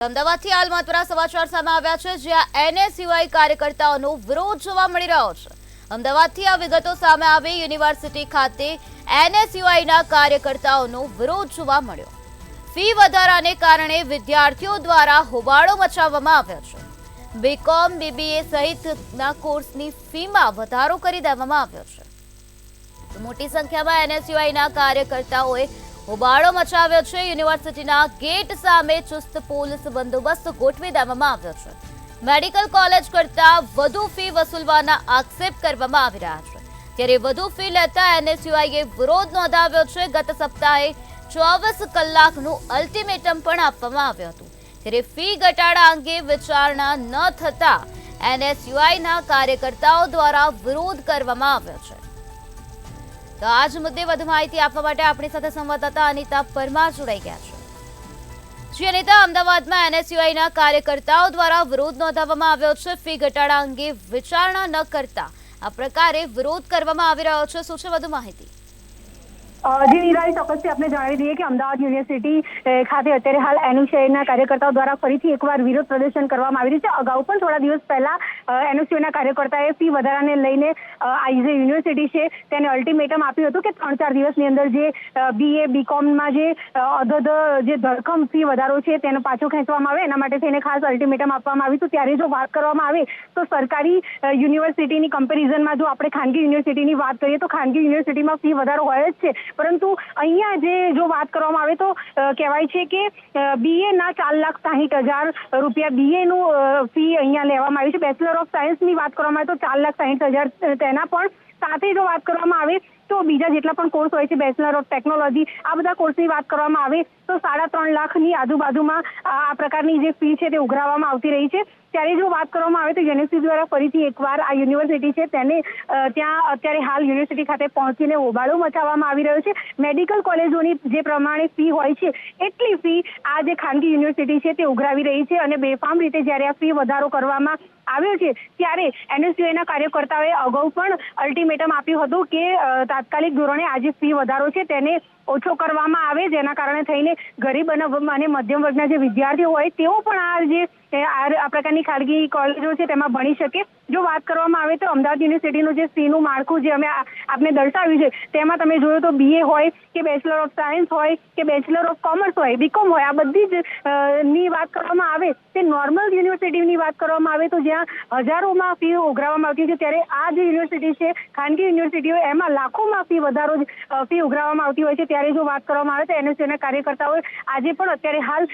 અમદાવાદથી હાલ મહત્વના સમાચાર સામે આવ્યા છે, જ્યાં એનએસયુઆઈ કાર્યકર્તાઓનો વિરોધ જોવા મળી રહ્યો છે। અમદાવાદથી આ વિગતો સામે આવી। યુનિવર્સિટી ખાતે એનએસયુઆઈના કાર્યકર્તાઓનો વિરોધ જોવા મળ્યો। ફી વધારાને કારણે વિદ્યાર્થીઓ દ્વારા હોબાળો મચાવવામાં આવ્યો છે। બીકોમ, બીબીએ સહિતના કોર્સની ફીમાં વધારો કરી દેવામાં આવ્યો છે। મોટી સંખ્યામાં એનએસયુઆઈના કાર્યકર્તાઓએ હોબાળો મચાવ્યો છે। યુનિવર્સિટીના ગેટ સામે ચુસ્ત પોલીસ બંદોબસ્ત ગોઠવી દેવામાં આવ્યો છે। મેડિકલ કોલેજ કરતા વધુ ફી વસૂલવાના આક્ષેપ કરવામાં આવી રહ્યા છે, ત્યારે વધુ ફી લેતા એનએસયુઆઈએ વિરોધ નોંધાવ્યો છે। ગત સપ્તાહે 24 કલાકનું અલ્ટિમેટમ પણ આપવામાં આવ્યું હતું, ત્યારે ફી ઘટાડા અંગે વિચારણા ન થતા એનએસયુઆઈના કાર્યકર્તાઓ દ્વારા વિરોધ કરવામાં આવ્યો છે। તો આજ મુદ્દે વધુ માહિતી આપવા માટે આપણી સાથે સંવાદદાતા અનિતા પરમાર જોડાઈ ગયા છે। જી અનિતા, અમદાવાદમાં એનએસયુઆઈના કાર્યકર્તાઓ દ્વારા વિરોધ નોંધાવવામાં આવ્યો છે। ફી ઘટાડા અંગે વિચારણા ન કરતા આ પ્રકારે વિરોધ કરવામાં આવી રહ્યો છે। શું છે વધુ માહિતી? જી નિરાલી, ચોક્કસથી આપણે જણાવી દઈએ કે અમદાવાદ યુનિવર્સિટી ખાતે અત્યારે હાલ એનએસયુઆઈના કાર્યકર્તાઓ દ્વારા ફરીથી એકવાર વિરોધ પ્રદર્શન કરવામાં આવી રહ્યું છે। અગાઉ પણ થોડા દિવસ પહેલા એનએસયુઆઈના કાર્યકર્તાએ ફી વધારાને લઈને આ જે યુનિવર્સિટી છે તેને અલ્ટિમેટમ આપ્યું હતું કે 3-4 દિવસની અંદર જે બીએ બીકોમમાં જે જે ધરખમ ફી વધારો છે તેનો પાછો ખેંચવામાં આવે, એના માટે થઈને ખાસ અલ્ટિમેટમ આપવામાં આવ્યું હતું। ત્યારે જો વાત કરવામાં આવે તો સરકારી યુનિવર્સિટીની કમ્પેરિઝનમાં જો આપણે ખાનગી યુનિવર્સિટીની વાત કરીએ તો ખાનગી યુનિવર્સિટીમાં ફી વધારો હોય જ છે, પરંતુ અહીંયા જો વાત કરવામાં આવે તો કહેવાય છે કે બીએ ના 4,60,000 રૂપિયા બીએ નું ફી અહીંયા લેવામાં આવી છે। બેચલર ઓફ સાયન્સની વાત કરવામાં આવે તો 4,60,000 તેના પણ સાથે જો વાત કરવામાં આવે તો બીજા જેટલા પણ કોર્સ હોય છે, બેચલર ઓફ ટેકનોલોજી, આ બધા કોર્સની વાત કરવામાં આવે તો 3.5 લાખની આજુબાજુમાં આ પ્રકારની જે ફી છે તે ઉઘરાવવામાં આવતી રહી છે। ત્યારે જો વાત કરવામાં આવે તો યુનિવર્સિટી દ્વારા ફરીથી એકવાર આ યુનિવર્સિટી છે તેને ત્યાં અત્યારે હાલ યુનિવર્સિટી ખાતે પહોંચીને હોબાળો મચાવવામાં આવી રહ્યો છે। મેડિકલ કોલેજોની જે પ્રમાણે ફી હોય છે એટલી ફી આ જે ખાનગી યુનિવર્સિટી છે તે ઉઘરાવી રહી છે, અને બેફામ રીતે જ્યારે આ ફી વધારો કરવામાં આવ્યો છે ત્યારે એનએસયુઆઈના કાર્યકર્તાઓએ અગાઉ પણ અલ્ટિમેટમ આપ્યું હતું કે તાત્કાલિક ધોરણે આ જે ફી વધારો છે તેને ઓછો કરવામાં આવે, જેના કારણે થઈને ગરીબ અને મધ્યમ વર્ગના જે વિદ્યાર્થીઓ હોય તેઓ પણ આ પ્રકારની ખાનગી કોલેજો છે તેમાં ભણી શકે। જો વાત કરવામાં આવે તો અમદાવાદ યુનિવર્સિટીનું જે ફીનું માળખું જે અમે આપને દર્શાવ્યું છે તેમાં તમે જોયું તો બીએ હોય કે બેચલર ઓફ સાયન્સ હોય કે બેચલર ઓફ કોમર્સ હોય, બીકોમ હોય, આ બધી જ ની વાત કરવામાં આવે તે નોર્મલ યુનિવર્સિટીની વાત કરવામાં આવે તો જ્યાં હજારોમાં ફી ઉઘરાવવામાં આવતી છે, ત્યારે આ જે યુનિવર્સિટી છે ખાનગી યુનિવર્સિટીઓ એમાં લાખોમાં ફી ઉઘરાવવામાં આવતી હોય છે। ત્યારે જો વાત કરવામાં આવે તો એનએસયુઆઈના કાર્યકર્તાઓ આજે પણ અત્યારે હાલ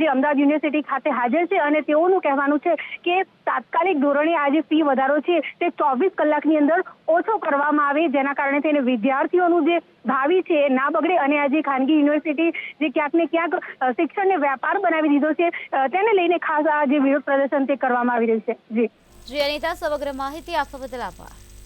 જે અમદાવાદ યુનિવર્સિટી ખાતે હાજર છે, અને તેઓનું કહેવાનું છે કે તાત્કાલિક ધોરણે આ જે ફી વધારો છે તે 24 કલાકની અંદર ઓછો કરવામાં આવે, જેના કારણે તેને વિદ્યાર્થીઓનું જે ભાવિ છે એ ના બગડે, અને આ જે ખાનગી યુનિવર્સિટી જે ક્યાંક ને ક્યાંક શિક્ષણને વ્યાપાર બનાવી દીધો છે તેને લઈને ખાસ આ જે વિરોધ પ્રદર્શન તે કરવામાં આવી રહ્યું છે। જી અનિતા, સમગ્ર માહિતી આપવા બદલ આભાર।